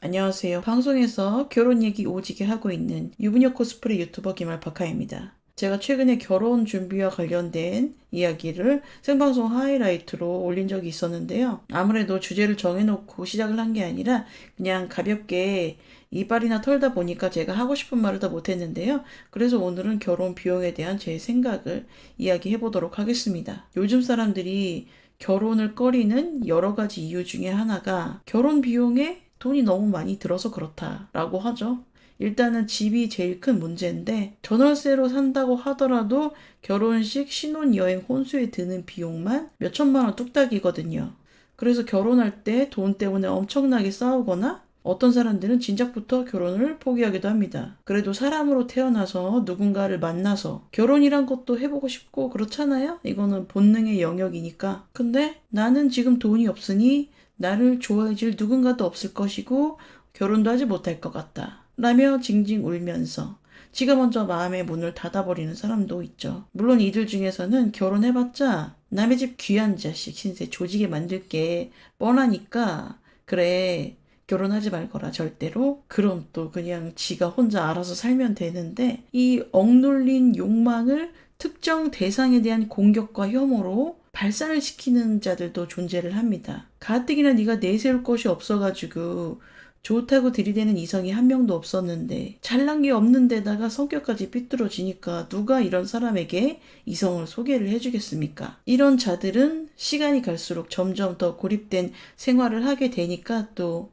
안녕하세요. 방송에서 결혼 얘기 오지게 하고 있는 유부녀 코스프레 유튜버 김알파카입니다. 제가 최근에 결혼 준비와 관련된 이야기를 생방송 하이라이트로 올린 적이 있었는데요. 아무래도 주제를 정해놓고 시작을 한 게 아니라 그냥 가볍게 이빨이나 털다 보니까 제가 하고 싶은 말을 다 못했는데요. 그래서 오늘은 결혼 비용에 대한 제 생각을 이야기해 보도록 하겠습니다. 요즘 사람들이 결혼을 꺼리는 여러 가지 이유 중에 하나가 결혼 비용에 돈이 너무 많이 들어서 그렇다라고 하죠. 일단은 집이 제일 큰 문제인데 전월세로 산다고 하더라도 결혼식, 신혼여행, 혼수에 드는 비용만 몇 천만 원 뚝딱이거든요. 그래서 결혼할 때 돈 때문에 엄청나게 싸우거나 어떤 사람들은 진작부터 결혼을 포기하기도 합니다. 그래도 사람으로 태어나서 누군가를 만나서 결혼이란 것도 해보고 싶고 그렇잖아요? 이거는 본능의 영역이니까. 근데 나는 지금 돈이 없으니 나를 좋아해줄 누군가도 없을 것이고 결혼도 하지 못할 것 같다. 라며 징징 울면서 지가 먼저 마음의 문을 닫아버리는 사람도 있죠. 물론 이들 중에서는 결혼해봤자 남의 집 귀한 자식 신세 조지게 만들게 뻔하니까 그래 결혼하지 말거라 절대로. 그럼 또 그냥 지가 혼자 알아서 살면 되는데 이 억눌린 욕망을 특정 대상에 대한 공격과 혐오로 발산을 시키는 자들도 존재를 합니다. 가뜩이나 네가 내세울 것이 없어가지고 좋다고 들이대는 이성이 한 명도 없었는데 잘난 게 없는 데다가 성격까지 삐뚤어지니까 누가 이런 사람에게 이성을 소개를 해주겠습니까? 이런 자들은 시간이 갈수록 점점 더 고립된 생활을 하게 되니까 또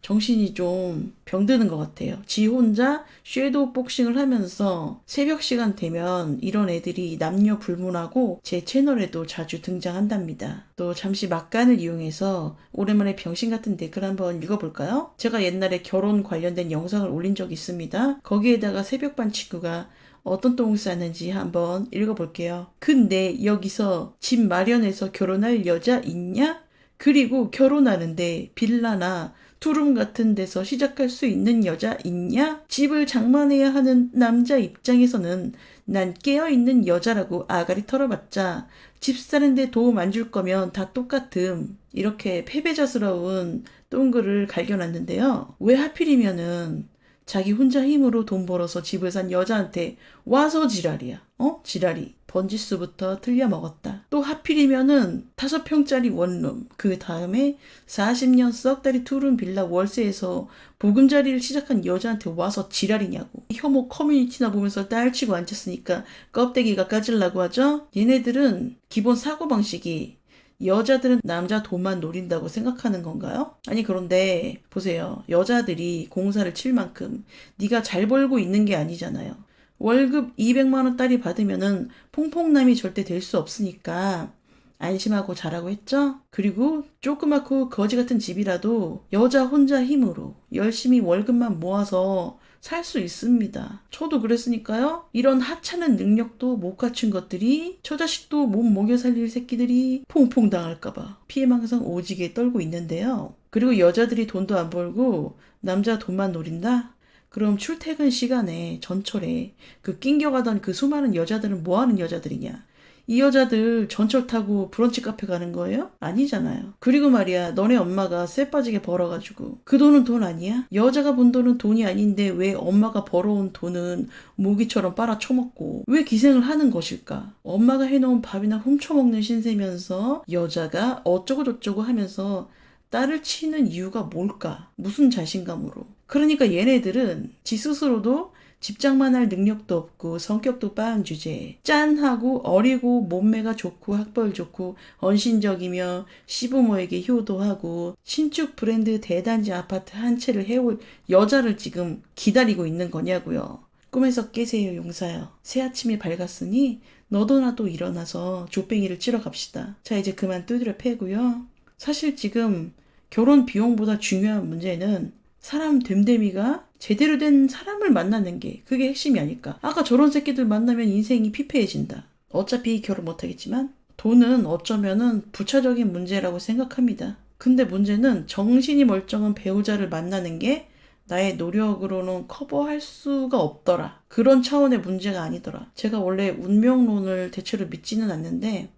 정신이 좀 병드는 것 같아요. 지 혼자 섀도우 복싱을 하면서 새벽 시간 되면 이런 애들이 남녀 불문하고 제 채널에도 자주 등장한답니다. 또 잠시 막간을 이용해서 오랜만에 병신 같은 댓글 한번 읽어볼까요? 제가 옛날에 결혼 관련된 영상을 올린 적이 있습니다. 거기에다가 새벽반 친구가 어떤 똥을 쌌는지 한번 읽어볼게요. 근데 여기서 집 마련해서 결혼할 여자 있냐? 그리고 결혼하는데 빌라나 투룸 같은 데서 시작할 수 있는 여자 있냐? 집을 장만해야 하는 남자 입장에서는 난 깨어있는 여자라고 아가리 털어봤자 집 사는데 도움 안 줄 거면 다 똑같음. 이렇게 패배자스러운 똥글을 갈겨놨는데요. 왜 하필이면은 자기 혼자 힘으로 돈 벌어서 집을 산 여자한테 와서 지랄이야. 지랄이. 번지수부터 틀려 먹었다. 또 하필이면은 5평짜리 원룸, 그 다음에 40년 썩다리 투룸 빌라 월세에서 보금자리를 시작한 여자한테 와서 지랄이냐고. 혐오 커뮤니티나 보면서 딸치고 앉았으니까 껍데기가 까질라고 하죠? 얘네들은 기본 사고방식이 여자들은 남자 돈만 노린다고 생각하는 건가요? 아니 그런데 보세요. 여자들이 공사를 칠 만큼 네가 잘 벌고 있는 게 아니잖아요. 월급 200만 원짜리 받으면은 퐁퐁남이 절대 될 수 없으니까 안심하고 자라고 했죠? 그리고 조그맣고 거지 같은 집이라도 여자 혼자 힘으로 열심히 월급만 모아서 살 수 있습니다. 저도 그랬으니까요. 이런 하찮은 능력도 못 갖춘 것들이 저 자식도 못 먹여 살릴 새끼들이 퐁퐁 당할까봐 피해망상 오지게 떨고 있는데요. 그리고 여자들이 돈도 안 벌고 남자 돈만 노린다? 그럼 출퇴근 시간에 전철에 그 낑겨가던 그 수많은 여자들은 뭐하는 여자들이냐? 이 여자들 전철 타고 브런치 카페 가는 거예요? 아니잖아요. 그리고 말이야, 너네 엄마가 쇠 빠지게 벌어가지고 그 돈은 돈 아니야? 여자가 번 돈은 돈이 아닌데 왜 엄마가 벌어온 돈은 모기처럼 빨아쳐먹고 왜 기생을 하는 것일까? 엄마가 해놓은 밥이나 훔쳐먹는 신세면서 여자가 어쩌고저쩌고 하면서 딸을 치는 이유가 뭘까? 무슨 자신감으로? 그러니까 얘네들은 지 스스로도 집장만 할 능력도 없고 성격도 빠은 주제에 짠하고 어리고 몸매가 좋고 학벌 좋고 헌신적이며 시부모에게 효도하고 신축 브랜드 대단지 아파트 한 채를 해올 여자를 지금 기다리고 있는 거냐고요. 꿈에서 깨세요 용사요. 새 아침이 밝았으니 너도 나도 일어나서 조뱅이를 치러 갑시다. 자 이제 그만 두드려 패고요. 사실 지금 결혼 비용보다 중요한 문제는 사람 됨됨이가 제대로 된 사람을 만나는 게 그게 핵심이 아닐까. 아까 저런 새끼들 만나면 인생이 피폐해진다. 어차피 결혼 못하겠지만 돈은 어쩌면은 부차적인 문제라고 생각합니다. 근데 문제는 정신이 멀쩡한 배우자를 만나는 게 나의 노력으로는 커버할 수가 없더라. 그런 차원의 문제가 아니더라. 제가 원래 운명론을 대체로 믿지는 않는데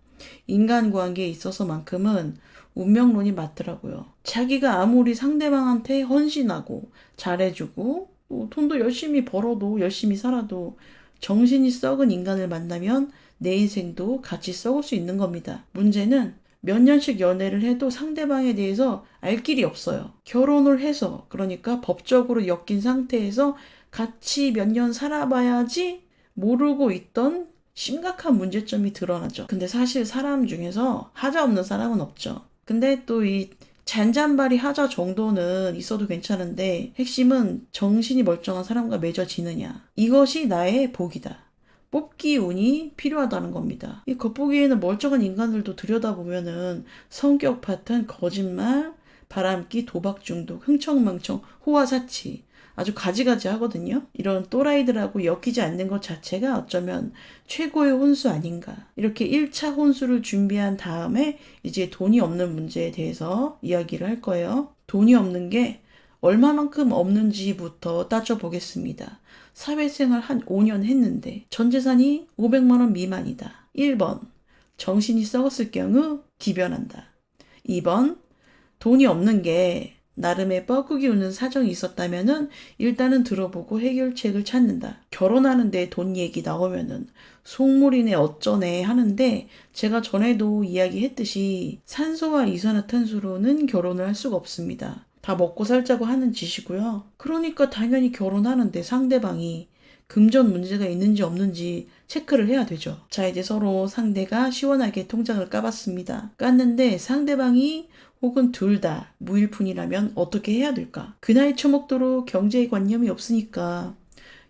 인간관계에 있어서만큼은 운명론이 맞더라고요. 자기가 아무리 상대방한테 헌신하고 잘해주고 돈도 열심히 벌어도 열심히 살아도 정신이 썩은 인간을 만나면 내 인생도 같이 썩을 수 있는 겁니다. 문제는 몇 년씩 연애를 해도 상대방에 대해서 알 길이 없어요. 결혼을 해서, 그러니까 법적으로 엮인 상태에서 같이 몇 년 살아봐야지 모르고 있던 심각한 문제점이 드러나죠. 근데 사실 사람 중에서 하자 없는 사람은 없죠. 근데 또 이 잔잔바리 하자 정도는 있어도 괜찮은데 핵심은 정신이 멀쩡한 사람과 맺어지느냐. 이것이 나의 복이다. 뽑기 운이 필요하다는 겁니다. 이 겉보기에는 멀쩡한 인간들도 들여다보면은 성격 파탄, 거짓말, 바람기, 도박 중독, 흥청망청, 호화사치 아주 가지가지 하거든요. 이런 또라이들하고 엮이지 않는 것 자체가 어쩌면 최고의 혼수 아닌가. 이렇게 1차 혼수를 준비한 다음에 이제 돈이 없는 문제에 대해서 이야기를 할 거예요. 돈이 없는 게 얼마만큼 없는지부터 따져보겠습니다. 사회생활 한 5년 했는데 전 재산이 500만 원 미만이다. 1번, 정신이 썩었을 경우 기변한다. 2번, 돈이 없는 게 나름의 뻐꾸기 우는 사정이 있었다면은 일단은 들어보고 해결책을 찾는다. 결혼하는데 돈 얘기 나오면은 속물이네 어쩌네 하는데 제가 전에도 이야기했듯이 산소와 이산화탄소로는 결혼을 할 수가 없습니다. 다 먹고 살자고 하는 짓이고요. 그러니까 당연히 결혼하는데 상대방이 금전 문제가 있는지 없는지 체크를 해야 되죠. 자, 이제 서로 상대가 시원하게 통장을 까봤습니다. 깠는데 상대방이 혹은 둘 다 무일푼이라면 어떻게 해야 될까? 그 나이 처먹도록 경제에 관념이 없으니까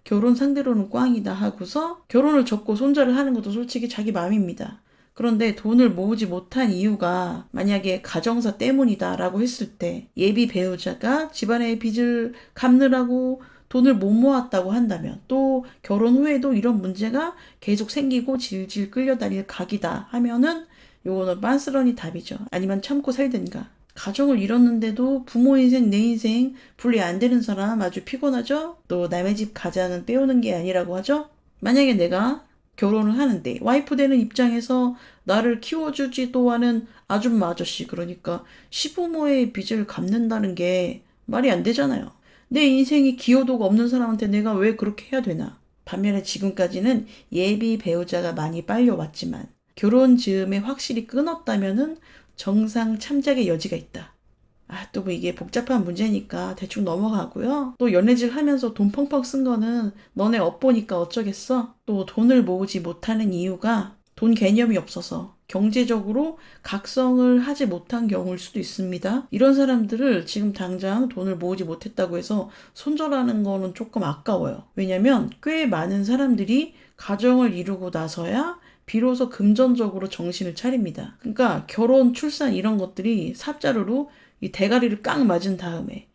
결혼 상대로는 꽝이다 하고서 결혼을 접고 손자를 하는 것도 솔직히 자기 마음입니다. 그런데 돈을 모으지 못한 이유가 만약에 가정사 때문이다라고 했을 때 예비 배우자가 집안의 빚을 갚느라고 돈을 못 모았다고 한다면 또 결혼 후에도 이런 문제가 계속 생기고 질질 끌려다닐 각이다 하면은 요거는 빤스런이 답이죠. 아니면 참고 살든가. 가정을 이뤘는데도 부모 인생, 내 인생 분리 안 되는 사람 아주 피곤하죠? 또 남의 집 가장은 빼오는 게 아니라고 하죠? 만약에 내가 결혼을 하는데 와이프 되는 입장에서 나를 키워주지도 않은 아줌마 아저씨, 그러니까 시부모의 빚을 갚는다는 게 말이 안 되잖아요. 내 인생이 기여도가 없는 사람한테 내가 왜 그렇게 해야 되나. 반면에 지금까지는 예비 배우자가 많이 빨려왔지만 결혼 즈음에 확실히 끊었다면은 정상 참작의 여지가 있다. 또 뭐 이게 복잡한 문제니까 대충 넘어가고요. 또 연애질 하면서 돈 펑펑 쓴 거는 너네 업보니까 어쩌겠어? 또 돈을 모으지 못하는 이유가 돈 개념이 없어서 경제적으로 각성을 하지 못한 경우일 수도 있습니다. 이런 사람들을 지금 당장 돈을 모으지 못했다고 해서 손절하는 거는 조금 아까워요. 왜냐면 꽤 많은 사람들이 가정을 이루고 나서야 비로소 금전적으로 정신을 차립니다. 그러니까 결혼, 출산 이런 것들이 삽자루로 이 대가리를 깡 맞은 다음에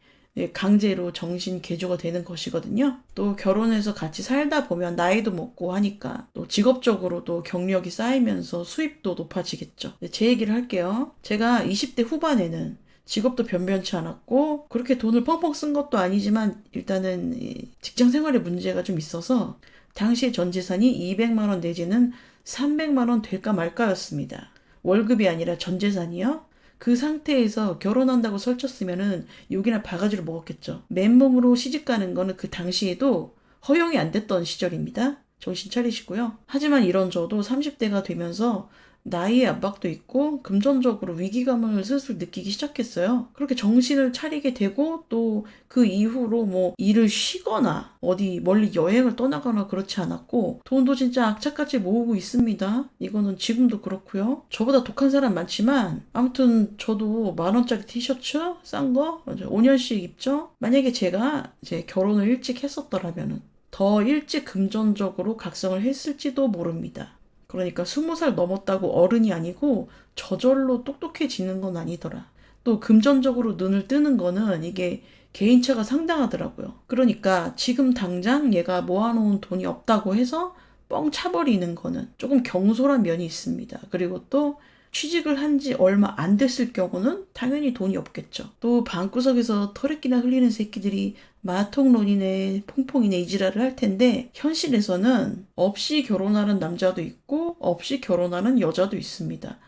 강제로 정신 개조가 되는 것이거든요. 또 결혼해서 같이 살다 보면 나이도 먹고 하니까 또 직업적으로도 경력이 쌓이면서 수입도 높아지겠죠. 제 얘기를 할게요. 제가 20대 후반에는 직업도 변변치 않았고 그렇게 돈을 펑펑 쓴 것도 아니지만 일단은 직장 생활에 문제가 좀 있어서 당시에 전 재산이 200만 원 내지는 300만 원 될까 말까였습니다. 월급이 아니라 전 재산이요? 그 상태에서 결혼한다고 설쳤으면은 욕이나 바가지로 먹었겠죠. 맨몸으로 시집 가는 거는 그 당시에도 허용이 안 됐던 시절입니다. 정신 차리시고요. 하지만 이런 저도 30대가 되면서 나이의 압박도 있고 금전적으로 위기감을 슬슬 느끼기 시작했어요. 그렇게 정신을 차리게 되고 또 그 이후로 뭐 일을 쉬거나 어디 멀리 여행을 떠나거나 그렇지 않았고 돈도 진짜 악착같이 모으고 있습니다. 이거는 지금도 그렇고요. 저보다 독한 사람 많지만 아무튼 저도 10,000원짜리 티셔츠 싼 거 5년씩 입죠. 만약에 제가 이제 결혼을 일찍 했었더라면 더 일찍 금전적으로 각성을 했을지도 모릅니다. 그러니까 20살 넘었다고 어른이 아니고 저절로 똑똑해지는 건 아니더라. 또 금전적으로 눈을 뜨는 거는 이게 개인차가 상당하더라고요. 그러니까 지금 당장 얘가 모아놓은 돈이 없다고 해서 뻥 차버리는 거는 조금 경솔한 면이 있습니다. 그리고 또 취직을 한 지 얼마 안 됐을 경우는 당연히 돈이 없겠죠. 또 방구석에서 털에끼나 흘리는 새끼들이 마통론이네 퐁퐁이네 이지랄을 할 텐데 현실에서는 없이 결혼하는 남자도 있고 없이 결혼하는 여자도 있습니다.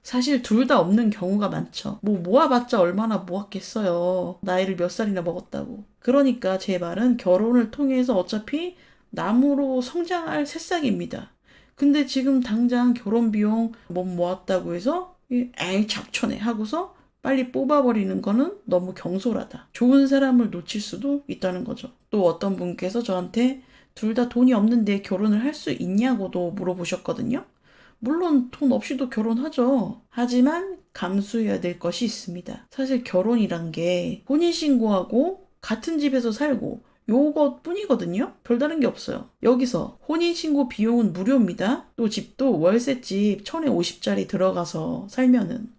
사실 둘 다 없는 경우가 많죠. 뭐 모아봤자 얼마나 모았겠어요. 나이를 몇 살이나 먹었다고. 그러니까 제 말은 결혼을 통해서 어차피 남으로 성장할 새싹입니다. 근데 지금 당장 결혼 비용 못 모았다고 해서 에이 잡초네 하고서 빨리 뽑아버리는 거는 너무 경솔하다. 좋은 사람을 놓칠 수도 있다는 거죠. 또 어떤 분께서 저한테 둘 다 돈이 없는데 결혼을 할 수 있냐고도 물어보셨거든요. 물론 돈 없이도 결혼하죠. 하지만 감수해야 될 것이 있습니다. 사실 결혼이란 게 혼인신고하고 같은 집에서 살고 요것 뿐이거든요. 별다른 게 없어요. 여기서 혼인신고 비용은 무료입니다. 또 집도 월세집 1050짜리 들어가서 살면은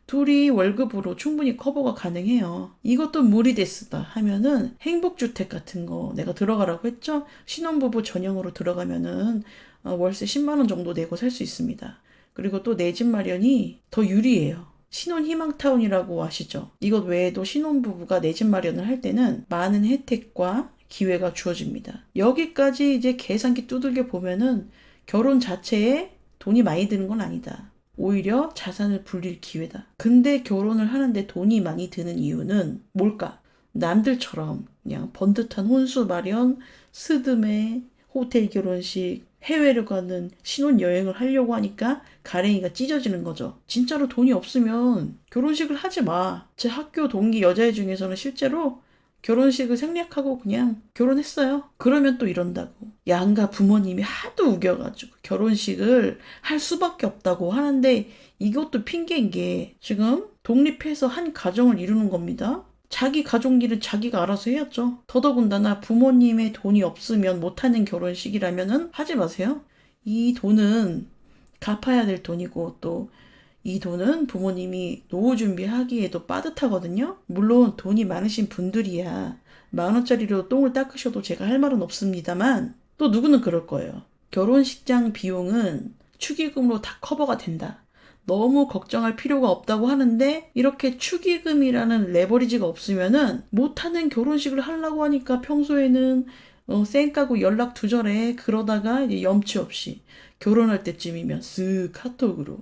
둘이 월급으로 충분히 커버가 가능해요. 이것도 무리 됐다 하면은 행복주택 같은 거 내가 들어가라고 했죠? 신혼부부 전용으로 들어가면은 월세 10만 원 정도 내고 살 수 있습니다. 그리고 또 내 집 마련이 더 유리해요. 신혼희망타운이라고 아시죠? 이것 외에도 신혼부부가 내 집 마련을 할 때는 많은 혜택과 기회가 주어집니다. 여기까지 이제 계산기 두들겨 보면은 결혼 자체에 돈이 많이 드는 건 아니다. 오히려 자산을 불릴 기회다. 근데 결혼을 하는데 돈이 많이 드는 이유는 뭘까? 남들처럼 그냥 번듯한 혼수 마련, 스드메, 호텔 결혼식, 해외를 가는 신혼여행을 하려고 하니까 가랭이가 찢어지는 거죠. 진짜로 돈이 없으면 결혼식을 하지 마. 제 학교 동기 여자애 중에서는 실제로 결혼식을 생략하고 그냥 결혼했어요. 그러면 또 이런다고. 양가 부모님이 하도 우겨가지고 결혼식을 할 수밖에 없다고 하는데 이것도 핑계인 게 지금 독립해서 한 가정을 이루는 겁니다. 자기 가족 일은 자기가 알아서 해야죠. 더더군다나 부모님의 돈이 없으면 못하는 결혼식이라면은 하지 마세요. 이 돈은 갚아야 될 돈이고 또 이 돈은 부모님이 노후 준비하기에도 빠듯하거든요. 물론 돈이 많으신 분들이야 10,000원짜리로 똥을 닦으셔도 제가 할 말은 없습니다만 또 누구는 그럴 거예요. 결혼식장 비용은 축의금으로 다 커버가 된다. 너무 걱정할 필요가 없다고 하는데 이렇게 축의금이라는 레버리지가 없으면은 못하는 결혼식을 하려고 하니까 평소에는 쌩까고 연락 두절해. 그러다가 이제 염치 없이 결혼할 때쯤이면 쓱 카톡으로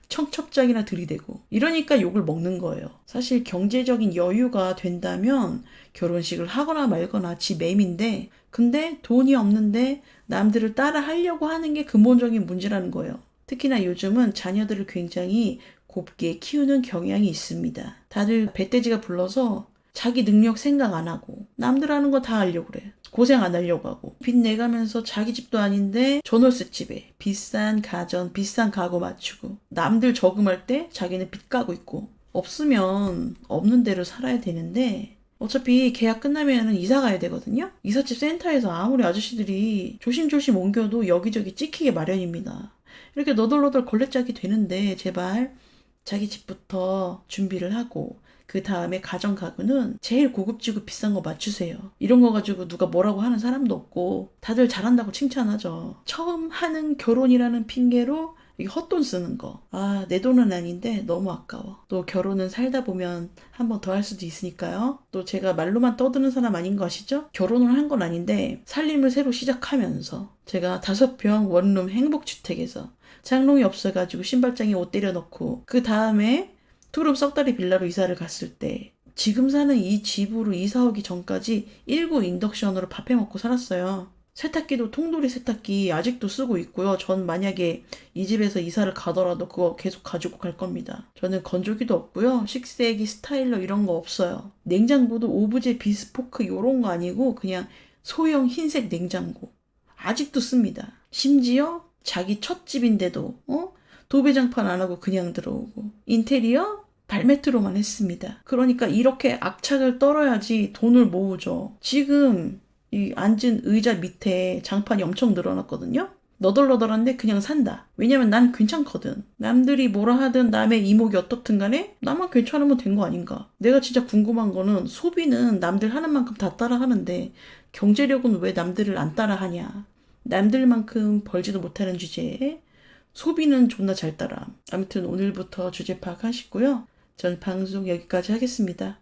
청첩장이나 들이대고 이러니까 욕을 먹는 거예요. 사실 경제적인 여유가 된다면 결혼식을 하거나 말거나 지 맴인데 근데 돈이 없는데 남들을 따라 하려고 하는 게 근본적인 문제라는 거예요. 특히나 요즘은 자녀들을 굉장히 곱게 키우는 경향이 있습니다. 다들 배떼지가 불러서 자기 능력 생각 안 하고 남들 하는 거 다 하려고 그래. 고생 안 하려고 하고 빚 내가면서 자기 집도 아닌데 전월세 집에 비싼 가전, 비싼 가구 맞추고 남들 저금할 때 자기는 빚 까고 있고 없으면 없는 대로 살아야 되는데 어차피 계약 끝나면은 이사 가야 되거든요. 이삿집 센터에서 아무리 아저씨들이 조심조심 옮겨도 여기저기 찍히게 마련입니다. 이렇게 너덜너덜 걸레짝이 되는데 제발 자기 집부터 준비를 하고 그 다음에 가정 가구는 제일 고급지고 비싼 거 맞추세요. 이런 거 가지고 누가 뭐라고 하는 사람도 없고 다들 잘한다고 칭찬하죠. 처음 하는 결혼이라는 핑계로 헛돈 쓰는 거. 아, 내 돈은 아닌데 너무 아까워. 또 결혼은 살다 보면 한 번 더 할 수도 있으니까요. 또 제가 말로만 떠드는 사람 아닌 거 아시죠? 결혼을 한 건 아닌데 살림을 새로 시작하면서 제가 5평 원룸 행복주택에서 장롱이 없어가지고 신발장에 옷 때려넣고 그 다음에 투룸 썩다리 빌라로 이사를 갔을 때 지금 사는 이 집으로 이사 오기 전까지 1구 인덕션으로 밥 해먹고 살았어요. 세탁기도 통돌이 세탁기 아직도 쓰고 있고요. 전 만약에 이 집에서 이사를 가더라도 그거 계속 가지고 갈 겁니다. 저는 건조기도 없고요. 식세기, 스타일러 이런 거 없어요. 냉장고도 오브제 비스포크 이런 거 아니고 그냥 소형 흰색 냉장고. 아직도 씁니다. 심지어 자기 첫 집인데도 도배장판 안 하고 그냥 들어오고 인테리어 발매트로만 했습니다. 그러니까 이렇게 악착을 떨어야지 돈을 모으죠. 지금 이 앉은 의자 밑에 장판이 엄청 늘어났거든요. 너덜너덜한데 그냥 산다. 왜냐면 난 괜찮거든. 남들이 뭐라 하든 남의 이목이 어떻든 간에 나만 괜찮으면 된 거 아닌가. 내가 진짜 궁금한 거는 소비는 남들 하는 만큼 다 따라 하는데 경제력은 왜 남들을 안 따라 하냐. 남들만큼 벌지도 못하는 주제에 소비는 존나 잘 따라. 아무튼 오늘부터 주제 파악하시고요. 전 방송 여기까지 하겠습니다.